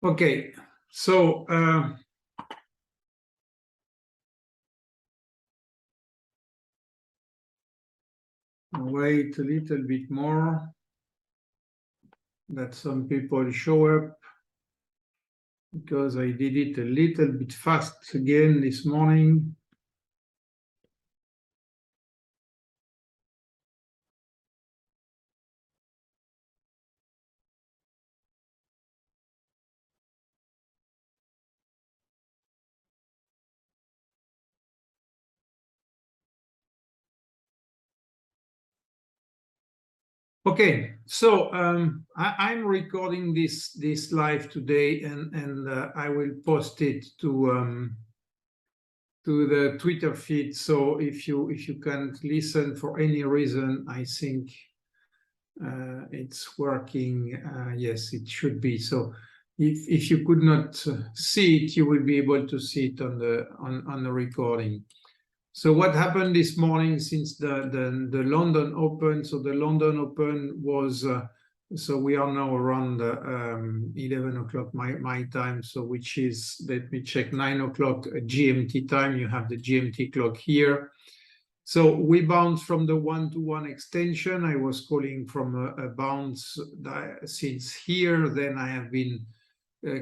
Okay, so wait a little bit more that some people show up, because I did it a little bit fast again this morning. Okay, so I'm recording this live today, and I will post it to the Twitter feed. So if you can't listen for any reason, I think it's working. Yes, it should be. So if you could not see it, you will be able to see it on the recording. So what happened this morning since the London Open? So the London Open was, so we are now around 11 o'clock my time, so which is, let me check, 9 o'clock GMT time. You have the GMT clock here. So we bounced from the one-to-one extension. I was calling from a bounce since here. Then I have been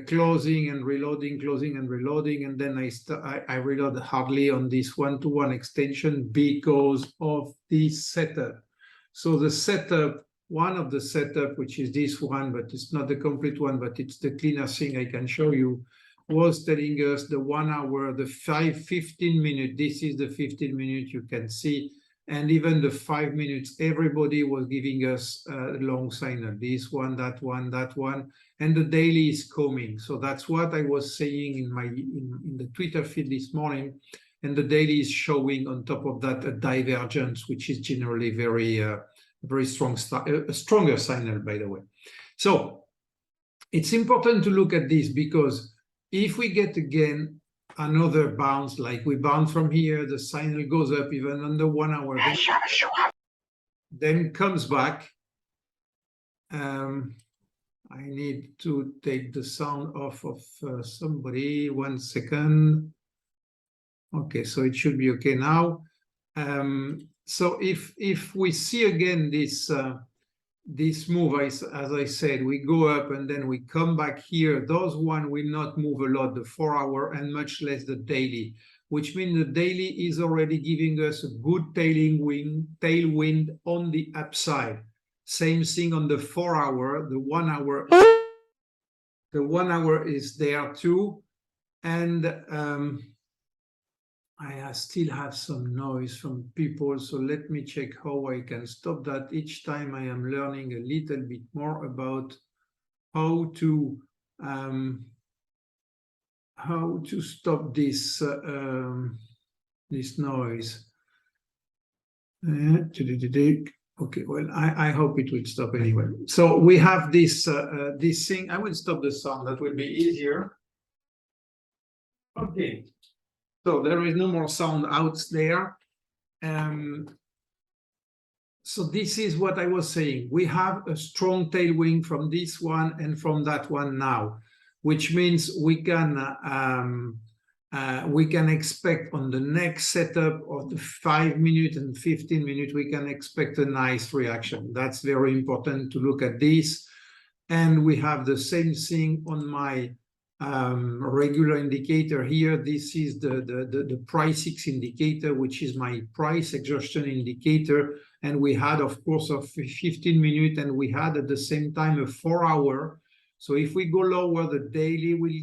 closing and reloading, closing and reloading, and then I reload hardly on this one-to-one extension because of this setup. So the setup, one of the setup, which is this one, but it's not the complete one, but it's the cleaner thing I can show you, was telling us the 1 hour, the 15 minute, this is the 15 minute you can see, and even the 5 minutes, everybody was giving us a long signal, this one, that one, that one, and the daily is coming. So that's what I was saying in the Twitter feed this morning, and the daily is showing on top of that a divergence, which is generally very strong, a stronger signal, by the way. So it's important to look at this, because if we get again another bounce, like we bounce from here, the signal goes up even under 1 hour, then comes back. I need to take the sound off of somebody. 1 second. Okay, so it should be okay now. So if we see again this move, as I said, we go up and then we come back here. Those one will not move a lot, the 4 hour, and much less the daily, which means the daily is already giving us a good tailwind on the upside. Same thing on the 4 hour, the 1 hour. The 1 hour is there too, and I still have some noise from people, so let me check how I can stop that. Each time I am learning a little bit more about how to stop this this noise. Okay, well, I hope it will stop anyway. So we have this this thing. I will stop the sound, that will be easier. Okay. So there is no more sound out there. So this is what I was saying. We have a strong tailwind from this one and from that one now, which means we can expect on the next setup of the 5 minute and 15 minute, we can expect a nice reaction. That's very important to look at this. And we have the same thing on my regular indicator here. This is the price 6 indicator, which is my price exhaustion indicator. And we had, of course, a 15 minute, and we had at the same time a 4 hour. So if we go lower, the daily will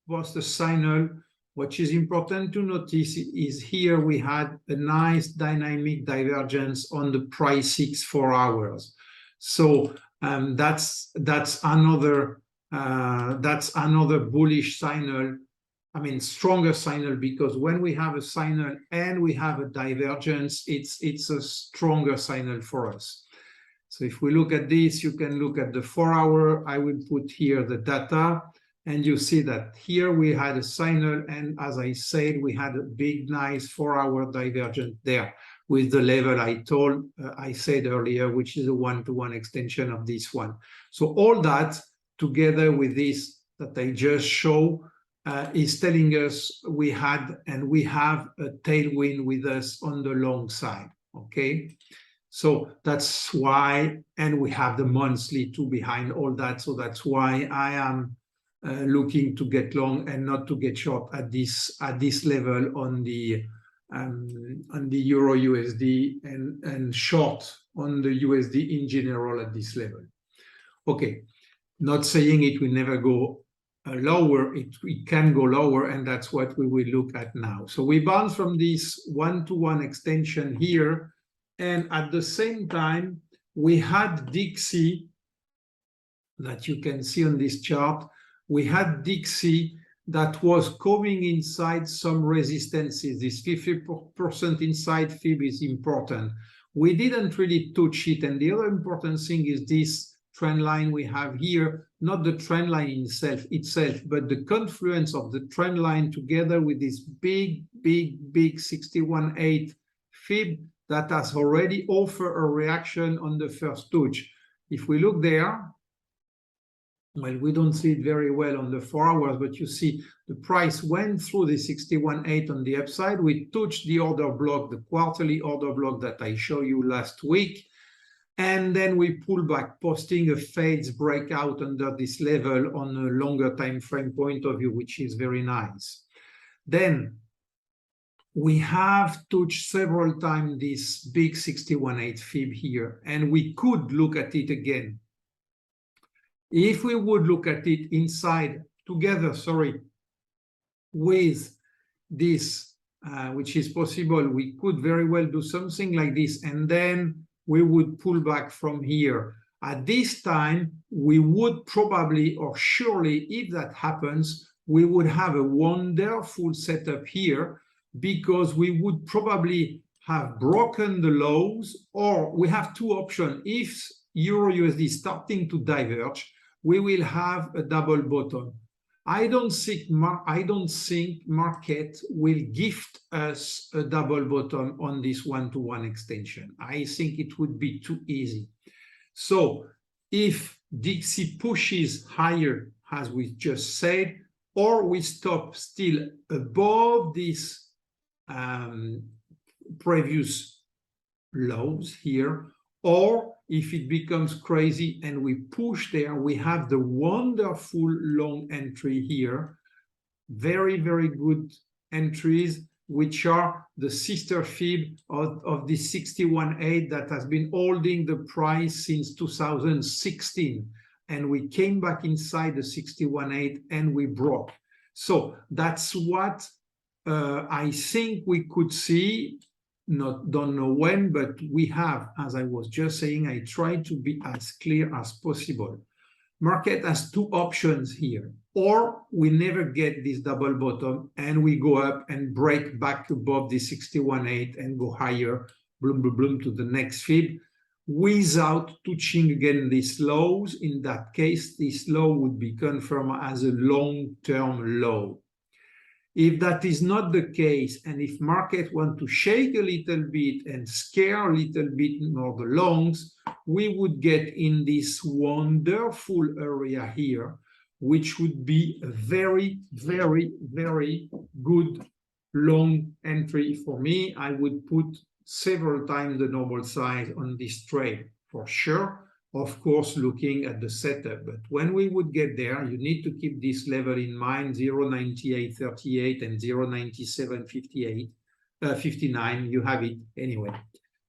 post a signal. What is important to notice is here we had a nice dynamic divergence on the price 6 4 hours. So that's another bullish signal. I mean, stronger signal, because when we have a signal and we have a divergence, it's a stronger signal for us. So if we look at this, you can look at the 4 hour. I will put here the data, and you see that here we had a signal, and as I said, we had a big, nice 4 hour divergence there with the level I said earlier, which is a one-to-one extension of this one. So all that together with this that I just show is telling us we have a tailwind with us on the long side, okay? So that's why, and we have the monthly too behind all that, so that's why I am looking to get long and not to get short at this level on the Euro USD and short on the USD in general at this level. Okay, not saying it will never go lower, it can go lower, and that's what we will look at now. So we bounce from this one-to-one extension here, and at the same time, we had DXY that you can see on this chart. We had DXY that was coming inside some resistances. This 50% inside fib is important. We didn't really touch it, and the other important thing is this trend line we have here, not the trend line itself, but the confluence of the trend line together with this big 61.8 fib that has already offered a reaction on the first touch. If we look there, well, we don't see it very well on the 4 hours, but you see the price went through the 61.8 on the upside. We touched the order block, the quarterly order block that I showed you last week. And then we pull back, posting a fades breakout under this level on a longer time frame point of view, which is very nice. Then we have touched several times this big 61.8 fib here, and we could look at it again. If we would look at it inside together, with this, which is possible, we could very well do something like this, and then we would pull back from here. At this time, we would probably, or surely, if that happens, we would have a wonderful setup here, because we would probably have broken the lows, or we have two options. If Euro USD is starting to diverge, we will have a double bottom. I don't think market will gift us a double bottom on this one-to-one extension. I think it would be too easy. So if DXY pushes higher, as we just said, or we stop still above this previous lows here, or if it becomes crazy and we push there, we have the wonderful long entry here. Very, very good entries, which are the sister fib of the 61.8 that has been holding the price since 2016. And we came back inside the 61.8 and we broke. So that's what I think we could see. Don't know when, but we have, as I was just saying, I try to be as clear as possible. Market has two options here, or we never get this double bottom and we go up and break back above the 61.8 and go higher, bloom to the next fib, without touching again these lows. In that case, this low would be confirmed as a long-term low. If that is not the case, and if market want to shake a little bit and scare a little bit more the longs, we would get in this wonderful area here, which would be a very, very, very good long entry for me. I would put several times the normal size on this trade for sure. Of course, looking at the setup, but when we would get there, you need to keep this level in mind, 0.9838 and 0.9759. You have it anyway,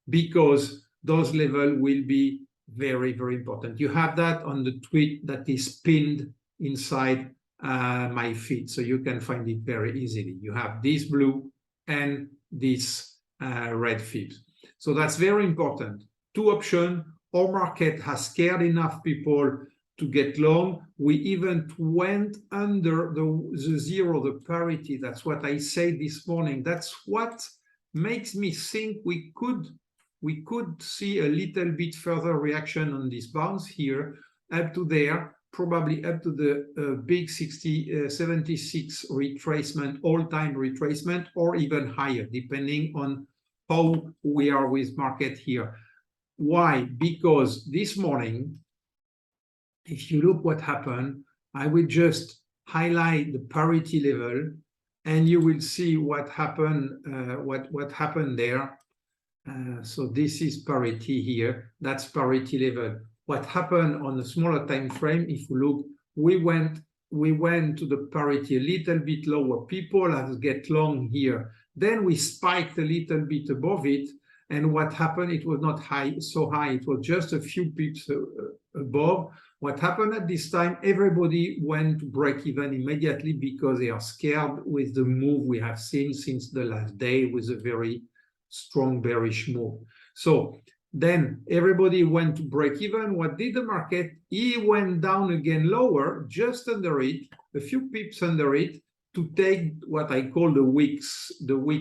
because those levels will be very, very important. You have that on the tweet that is pinned inside my feed, so you can find it very easily. You have this blue and this red fibs. So that's very important. Two options. Our market has scared enough people to get long. We even went under the zero, the parity. That's what I said this morning. That's what makes me think we could see a little bit further reaction on this bounce here, up to there, probably up to the big 76 retracement, all-time retracement, or even higher, depending on how we are with market here. Why? Because this morning, if you look what happened, I will just highlight the parity level, and you will see what happened. What happened there. So this is parity here. That's parity level. What happened on a smaller time frame? If you look, we went to the parity a little bit lower. People have get long here. Then we spiked a little bit above it. And what happened? It was not so high. It was just a few pips above. What happened at this time? Everybody went to break even immediately because they are scared with the move we have seen since the last day with a very strong bearish move. So then everybody went to break even. What did the market? He went down again lower, just under it, a few pips under it, to take what I call the weak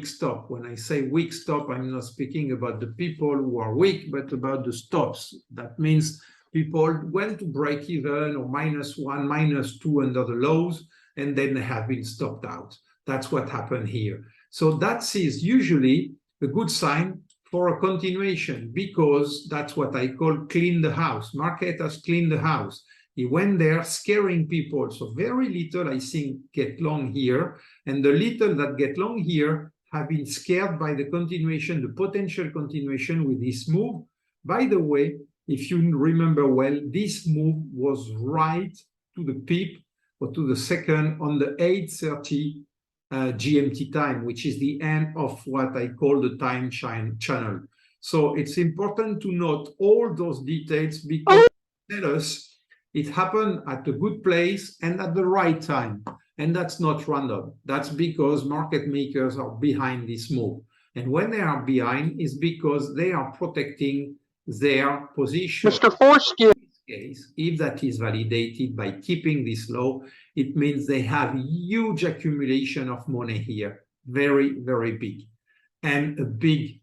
stop. When I say weak stop, I'm not speaking about the people who are weak, but about the stops. That means people went to break even or -1, -2 under the lows, and then they have been stopped out. That's what happened here. So that is usually a good sign for a continuation, because that's what I call clean the house. Market has cleaned the house. He went there scaring people. So very little, I think, get long here. And the little that get long here have been scared by the continuation, the potential continuation with this move. By the way, if you remember well, this move was right to the pip or to the second on the 8:30 GMT time, which is the end of what I call the time channel. So it's important to note all those details, because they tell us it happened at a good place and at the right time. And that's not random. That's because market makers are behind this move. And when they are behind, it's because they are protecting their position. Mr. Foreskin. Case, if that is validated by keeping this low, it means they have huge accumulation of money here, very, very big, and a big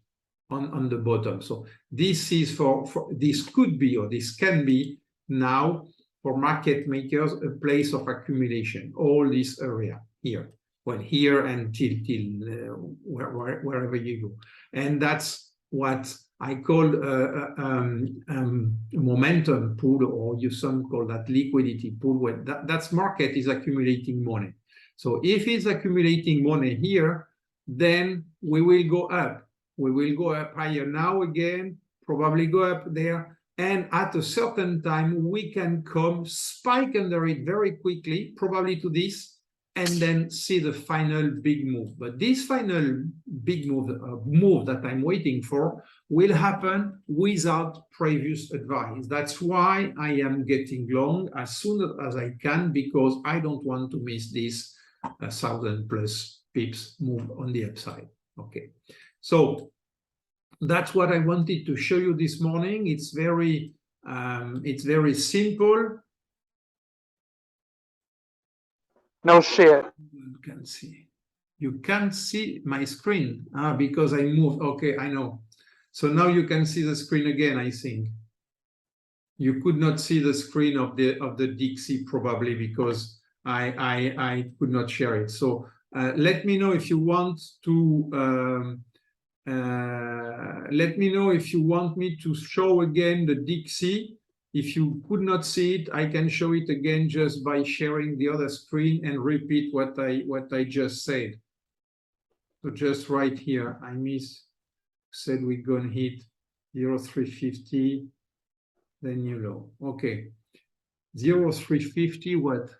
on the bottom. So this is for this could be, or this can be now for market makers, a place of accumulation, all this area here, well, here and till wherever you go. And that's what I call momentum pool, or you some call that liquidity pool, where that's market is accumulating money. So if it's accumulating money here, then we will go up. We will go up higher now again, probably go up there. And at a certain time, we can come, spike under it very quickly, probably to this, and then see the final big move. But this final big move that I'm waiting for will happen without previous advice. That's why I am getting long as soon as I can, because I don't want to miss this 1,000+ pips move on the upside. Okay, so that's what I wanted to show you this morning. It's very simple. No shit. You can't see my screen because I moved. Okay, I know. So now you can see the screen again, I think. You could not see the screen of the DXY probably because I could not share it. So let me know if you want to let me know if you want me to show again the DXY. If you could not see it, I can show it again just by sharing the other screen and repeat what I just said. So just right here, I said we're gonna hit 0.350, then you know. Okay, 0.350 what?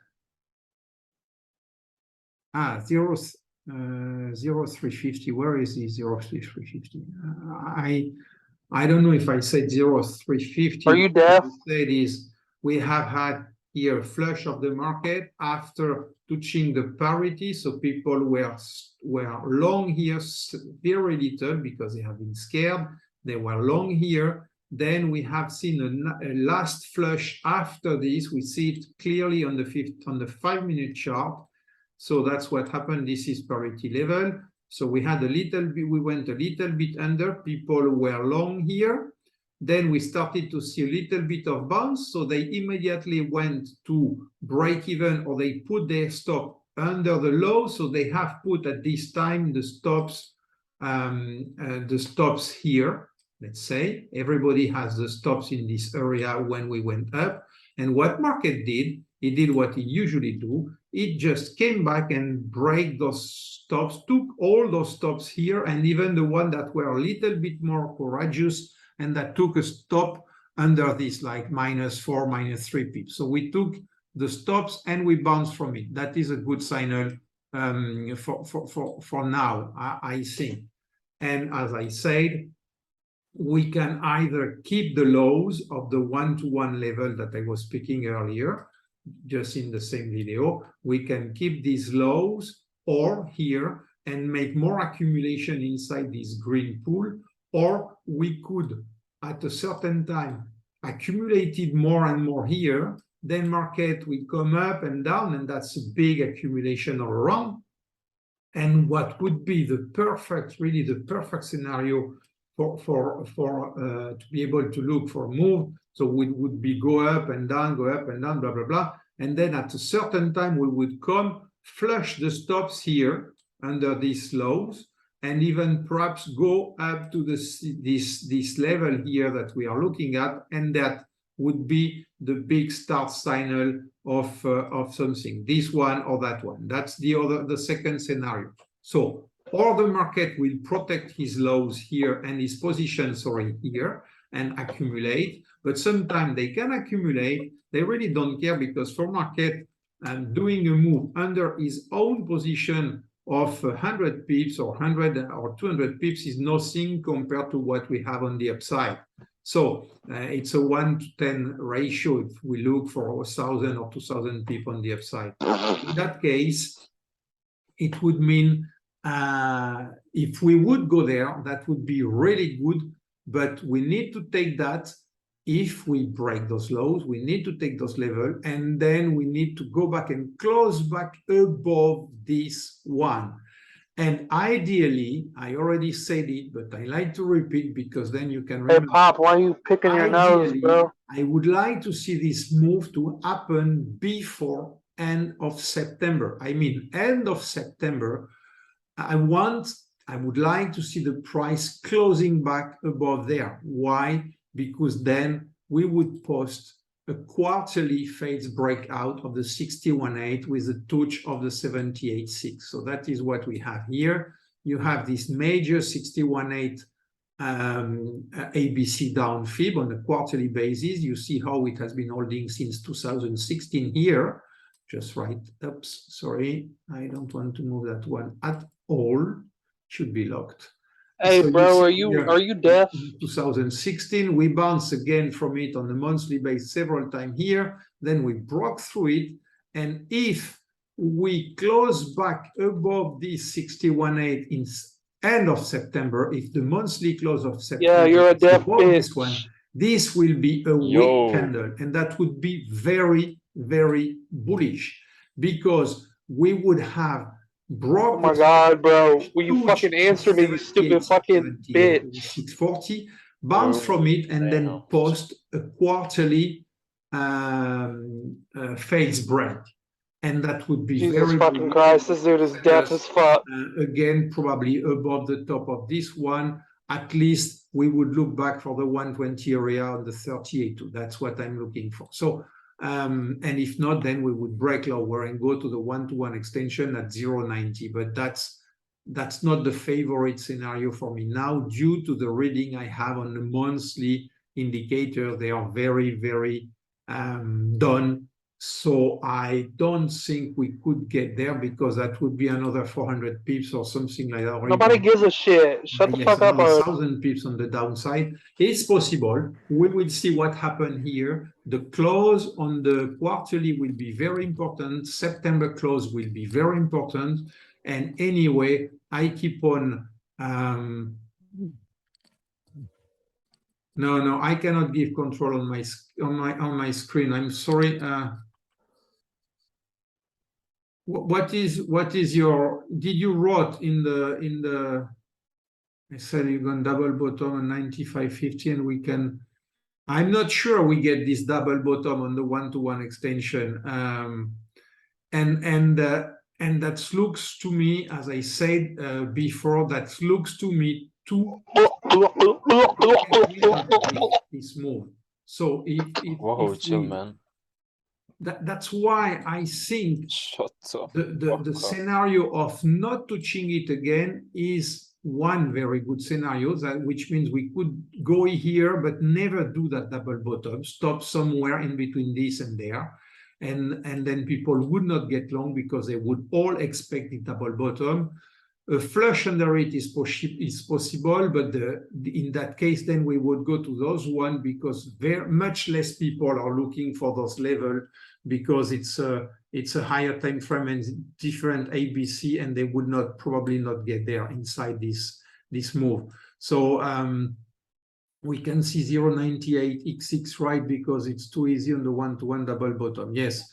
0.350. Where is the 0.350? I don't know if I said 0.350. Are you deaf? What I said is we have had here a flush of the market after touching the parity. So people were long here very little because they have been scared. They were long here. Then we have seen a last flush after this. We see it clearly on the 5-minute chart. So that's what happened. This is parity level. So we had a little bit, we went a little bit under, people were long here. Then we started to see a little bit of bounce. So they immediately went to break even, or they put their stop under the low. So they have put at this time the stops here. Let's say everybody has the stops in this area when we went up. And what market did, it did what it usually do. It just came back and break those stops, took all those stops here, and even the one that were a little bit more courageous, and that took a stop under this, like -4, -3 pips. So we took the stops and we bounced from it. That is a good signal for now, I think. And as I said, we can either keep the lows of the one-to-one level that I was speaking earlier, just in the same video. We can keep these lows or here and make more accumulation inside this green pool, or we could at a certain time accumulate it more and more here, then market will come up and down, and that's a big accumulation all around. And what would be the perfect, really the perfect scenario to be able to look for a move. So we would be go up and down, blah, blah, blah. And then at a certain time, we would come, flush the stops here under these lows, and even perhaps go up to this level here that we are looking at, and that would be the big start signal of something, this one or that one. That's the second scenario. So or the market will protect his lows here and his position, sorry, here, and accumulate. But sometimes they can accumulate. They really don't care, because for market, doing a move under his own position of 100 pips or 100 or 200 pips is nothing compared to what we have on the upside. So it's a 1 to 10 ratio if we look for 1,000 or 2,000 pips on the upside. In that case, it would mean if we would go there, that would be really good, but we need to take that. If we break those lows, we need to take those levels, and then we need to go back and close back above this one. And ideally, I already said it, but I like to repeat because then you can remember. Hey, Pop, why are you picking your nose, bro? I would like to see this move to happen before end of September. I mean, end of September, I would like to see the price closing back above there. Why? Because then we would post a quarterly phase breakout of the 61.8 with a touch of the 78.6. So that is what we have here. You have this major 61.8 ABC down fib on a quarterly basis. You see how it has been holding since 2016 here. Just right, oops, sorry, I don't want to move that one at all. Should be locked. Hey, so bro, are you deaf? In 2016, we bounced again from it on the monthly base several times here. Then we broke through it, and if we close back above this 61.8 in end of September, if the monthly close of September, yeah, you're a deaf bitch. This will be a weak candle, and that would be very, very bullish, because we would have broke. Oh my God, bro! Will you fucking answer me, you stupid fucking bitch? 640, bounce from it, and then post a quarterly phase break, and that would be Jesus very fucking Christ! This dude is deaf as fuck. Again, probably above the top of this one. At least we would look back for the 120 area on the 38. That's what I'm looking for. So. And if not, then we would break lower and go to the one-to-one extension at 0.90. But that's not the favorite scenario for me now, due to the reading I have on the monthly indicator. They are very, very done. So I don't think we could get there, because that would be another 400 pips or something like that. Nobody gives a shit. Shut the fuck up. 1,000 pips on the downside. It's possible. We will see what happened here. The close on the quarterly will be very important. September close will be very important. And anyway, I keep on. No, I cannot give control on my screen. I'm sorry. What is your, did you wrote in the I said you're going double bottom on 95.50, and we can, I'm not sure we get this double bottom on the one-to-one extension, and that looks to me, as I said before, that looks to me too this move. So if Whoa, chill, man. that's why I think the scenario of not touching it again is one very good scenario, which means we could go here but never do that double bottom, stop somewhere in between this and there, and then people would not get long because they would all expect the double bottom. A flush under it is possible, but in that case, then we would go to those one because very much less people are looking for those levels because it's a higher time frame and different ABC, and they would probably not get there inside this move. So we can see 0.98 X6 right because it's too easy on the one-to-one double bottom. Yes.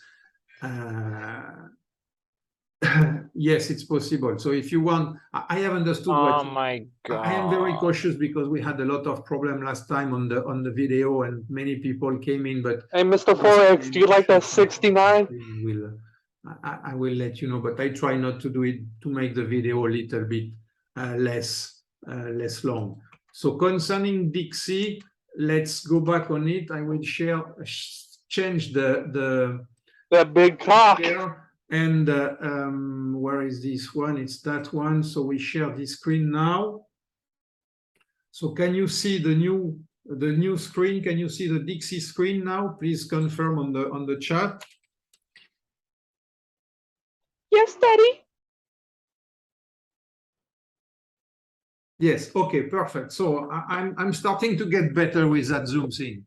Yes, it's possible. So if you want, I have understood. Oh my God! I am very cautious because we had a lot of problem last time on the video, and many people came in. But hey, Mr. Forex, do you like that 69? I will let you know, but I try not to do it to make the video a little bit less long. So concerning DXY, let's go back on it. I will change the big cock. And where is this one? It's that one. So we share this screen now. So can you see the new screen? Can you see the DXY screen now? Please confirm on the chat. Yes, Daddy. Yes. Okay. Perfect. So I'm starting to get better with that Zoom thing.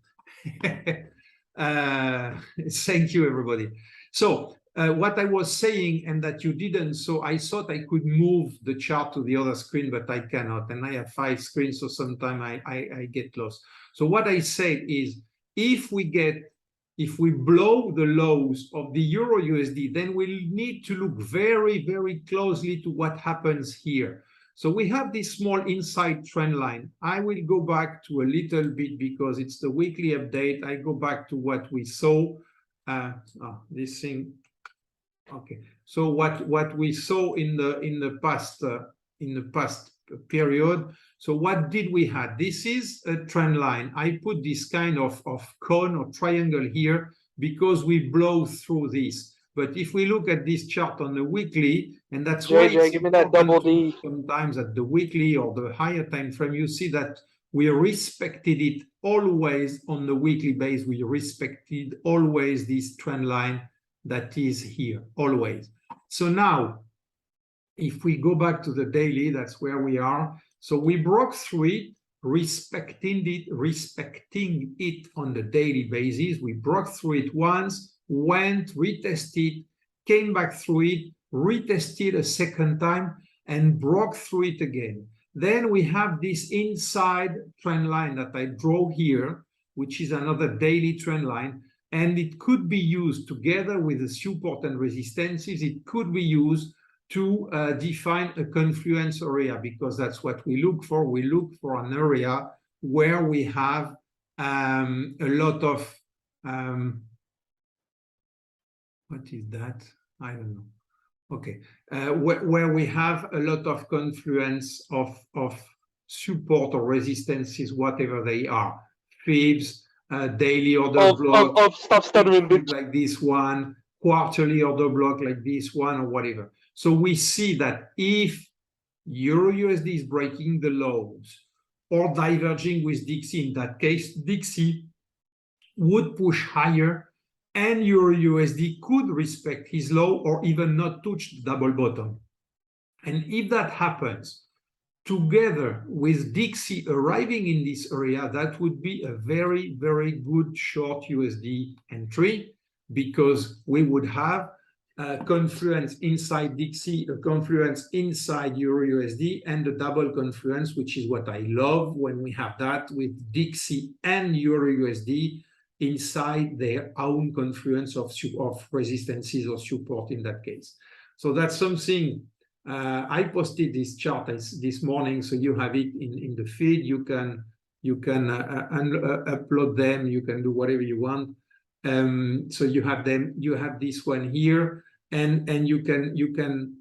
Thank you, everybody. So what I was saying, and that you didn't, so I thought I could move the chart to the other screen, but I cannot, and I have 5 screens, so sometimes I get lost. So what I said is, if we blow the lows of the EURUSD, then we'll need to look very, very closely to what happens here. So we have this small inside trend line. I will go back to a little bit because it's the weekly update. I go back to what we saw. This thing. Okay. So what we saw in the past period. So what did we have? This is a trend line. I put this kind of cone or triangle here because we blow through this. But if we look at this chart on the weekly, and that's why JJ, give me that double D. Sometimes at the weekly or the higher time frame, you see that we respected it always on the weekly base. We respected always this trend line that is here, always. So now, if we go back to the daily, that's where we are. So we broke through it, respecting it on the daily basis. We broke through it once, went, retested, came back through it, retested a second time, and broke through it again. Then we have this inside trend line that I draw here, which is another daily trend line, and it could be used together with the support and resistances. It could be used to define a confluence area, because that's what we look for. We look for an area where we have a lot of what is that? I don't know. Okay, where we have a lot of confluence of support or resistances, whatever they are, fibs, daily order block, stop stuttering, like this one, quarterly order block like this one, or whatever. So we see that if EURUSD is breaking the lows or diverging with DXY, in that case, DXY would push higher, and EURUSD could respect his low or even not touch the double bottom. And if that happens, together with DXY arriving in this area, that would be a very, very good short USD entry, because we would have a confluence inside DXY, a confluence inside EURUSD, and a double confluence, which is what I love when we have that with DXY and EURUSD inside their own confluence of resistances or support in that case. So that's something. I posted this chart this morning, so you have it in the feed. You can upload them. You can do whatever you want. So you have them. You have this one here, and you can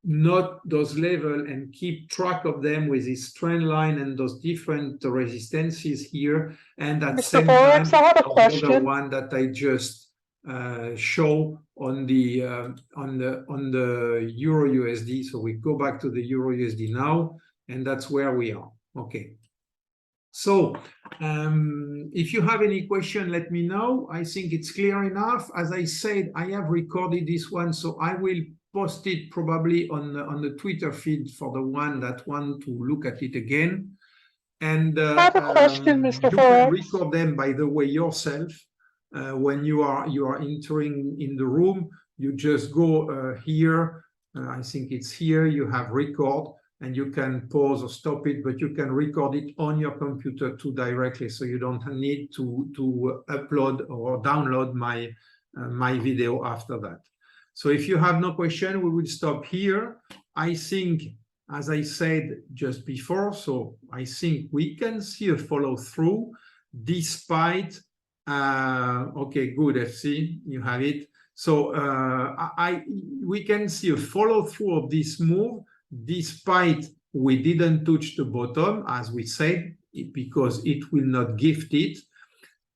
note those levels and keep track of them with this trend line and those different resistances here. And at the same time, I have a question. The one that I just show on the Euro USD. So we go back to the Euro USD now, and that's where we are. Okay. So if you have any question, let me know. I think it's clear enough. As I said, I have recorded this one, so I will post it probably on the Twitter feed for the one that want to look at it again. And I have a question, Mr. you can record them, by the way, yourself. When you are entering in the room, you just go here. I think it's here. You have record, and you can pause or stop it, but you can record it on your computer too directly, so you don't need to upload or download my my video after that. So if you have no question, we will stop here. I think, as I said just before, so I think we can see a follow through despite. Okay, good, FC, you have it. So we can see a follow through of this move despite we didn't touch the bottom, as we said, because it will not gift it,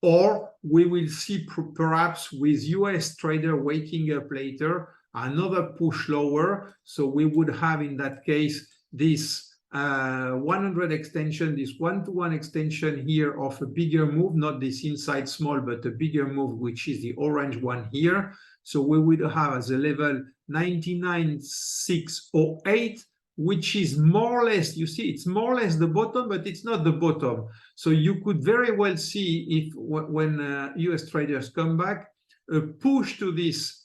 or we will see perhaps with US trader waking up later another push lower. So we would have in that case this 100 extension, this one-to-one extension here of a bigger move, not this inside small, but a bigger move, which is the orange one here. So we would have as a level 99,608, which is more or less, you see, it's more or less the bottom, but it's not the bottom. So you could very well see if when US traders come back, a push to this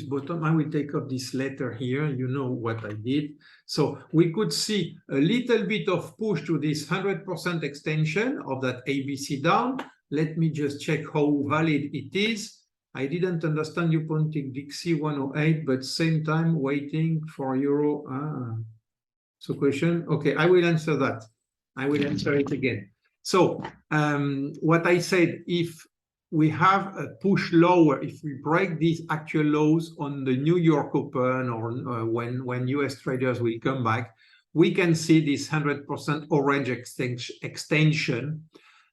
bottom. I will take up this letter here. You know what I did. So we could see a little bit of push to this 100% extension of that ABC down. Let me just check how valid it is. I didn't understand you pointing DXY 108, but same time waiting for Euro. So question. Okay, I will answer that. I will answer it again. So what I said, if we have a push lower, if we break these actual lows on the New York Open or when US traders will come back, we can see this 100% orange extension,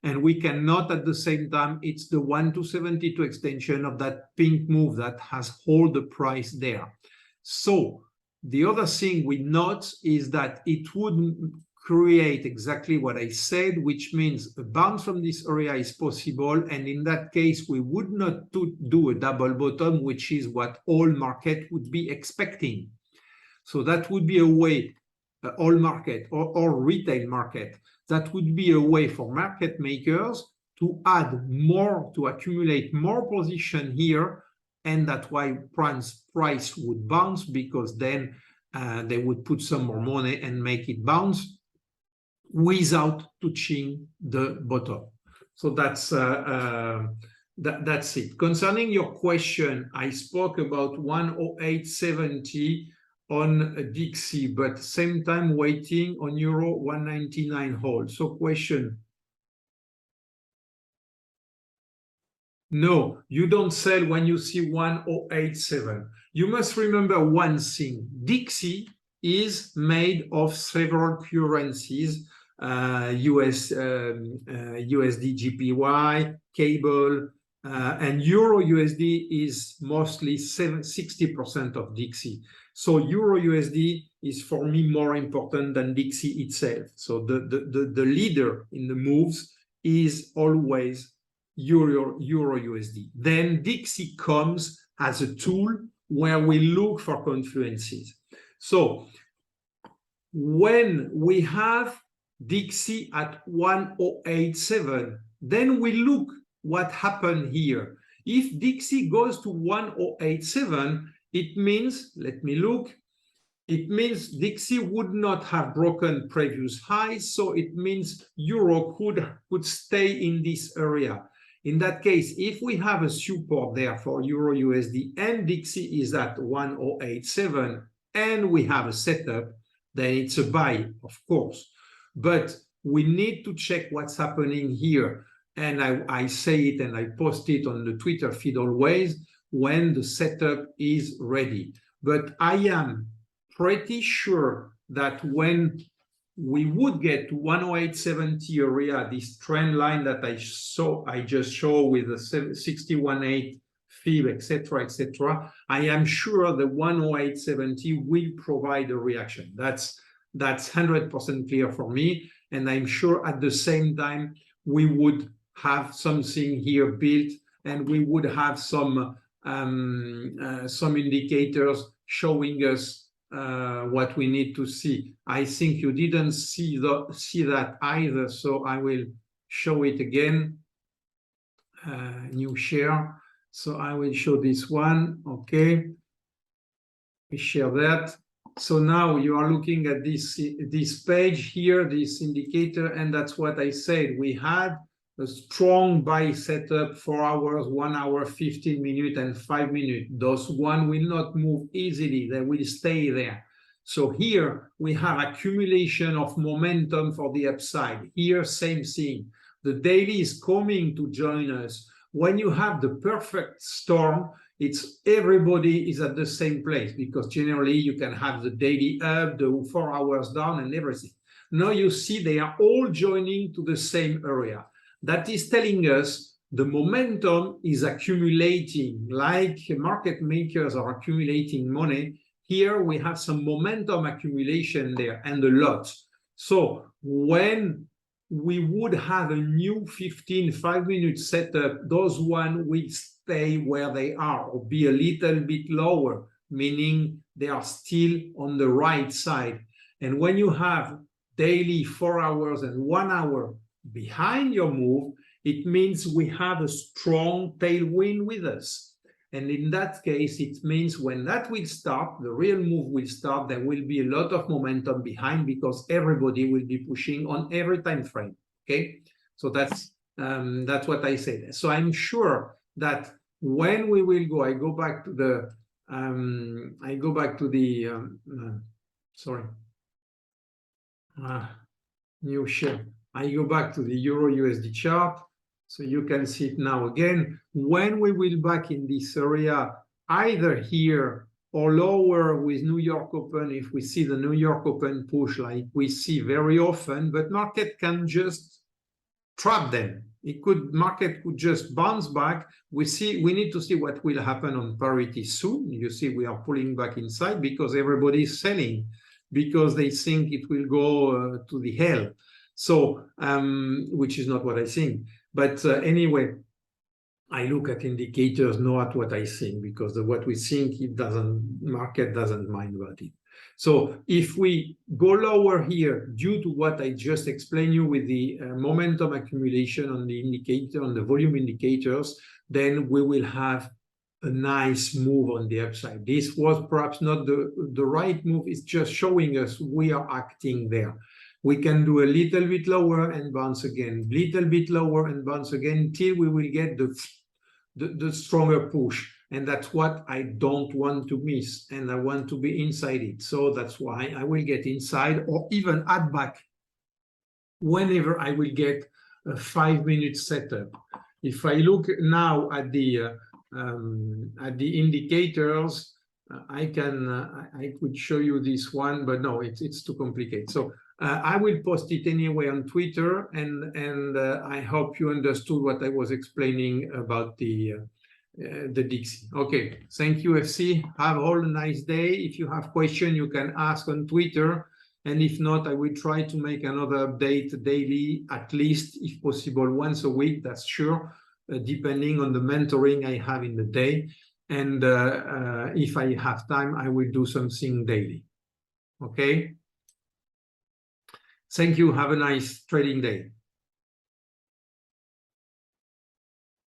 and we cannot at the same time, it's the 1-72 extension of that pink move that has hold the price there. So the other thing we note is that it would create exactly what I said, which means a bounce from this area is possible. And in that case, we would not do a double bottom, which is what all market would be expecting. So that would be a way, all market or retail market, that would be a way for market makers to add more, to accumulate more position here. And that's why price would bounce, because then they would put some more money and make it bounce without touching the bottom. So that's it. Concerning your question, I spoke about 108.70 on DXY, but same time waiting on Euro 199 hold. So question. No, you don't sell when you see 108.7. You must remember one thing. DXY is made of several currencies, USD, GPY, cable, and Euro USD is mostly 60% of DXY. So Euro USD is for me more important than DXY itself. So the leader in the moves is always Euro USD. Then DXY comes as a tool where we look for confluences. So when we have DXY at 108.7, then we look what happened here. If DXY goes to 108.7, it means, let me look, it means DXY would not have broken previous highs, so it means Euro could stay in this area. In that case, if we have a support there for Euro USD and DXY is at 108.7 and we have a setup, then it's a buy, of course. But we need to check what's happening here. And I say it and I post it on the Twitter feed always when the setup is ready. But I am pretty sure that when we would get to 108.70 area, this trend line that I just showed with the 61.8 fib, etc., etc. I am sure the 108.70 will provide a reaction. That's 100% clear for me, and I'm sure at the same time we would have something here built, and we would have some indicators showing us what we need to see. I think you didn't see that either, so I will show it again. New share. So I will show this one. Okay, we share that. So now you are looking at this page here, this indicator, and that's what I said. We had a strong buy setup, 4 hours, 1 hour, 15 minutes, and 5 minutes. Those one will not move easily. They will stay there. So here we have accumulation of momentum for the upside. Here, same thing. The daily is coming to join us. When you have the perfect storm, it's everybody is at the same place, because generally you can have the daily up, the 4 hours down, and everything. Now you see they are all joining to the same area. That is telling us the momentum is accumulating, like market makers are accumulating money. Here we have some momentum accumulation there, and a lot. So when we would have a new 15 5-minute setup, those one will stay where they are or be a little bit lower, meaning they are still on the right side. And when you have daily 4 hours and 1 hour behind your move, it means we have a strong tailwind with us. And in that case, it means when that will start, the real move will start, there will be a lot of momentum behind, because everybody will be pushing on every time frame. Okay, so that's what I said. So I'm sure that when we will go, I go back to the new share. I go back to the Euro USD chart, so you can see it now again. When we will back in this area, either here or lower with New York Open, if we see the New York Open push like we see very often, but market can just trap them. Market could just bounce back. We need to see what will happen on parity soon. You see, we are pulling back inside because everybody is selling, because they think it will go to the hell. So, which is not what I think. But anyway, I look at indicators, not what I think, because what we think, market doesn't mind about it. So if we go lower here, due to what I just explained you with the momentum accumulation on the indicator, on the volume indicators, then we will have a nice move on the upside. This was perhaps not the right move. It's just showing us we are acting there. We can do a little bit lower and bounce again, little bit lower and bounce again, till we will get the stronger push. And that's what I don't want to miss, and I want to be inside it. So that's why I will get inside, or even add back whenever I will get a 5-minute setup. If I look now at the indicators, I could show you this one, but no, it's too complicated. So I will post it anyway on Twitter, and I hope you understood what I was explaining about the DXY. Okay, thank you, FC. Have all a nice day. If you have questions, you can ask on Twitter, and if not, I will try to make another update daily, at least, if possible, once a week, that's sure, depending on the mentoring I have in the day. And if I have time, I will do something daily. Okay? Thank you. Have a nice trading day.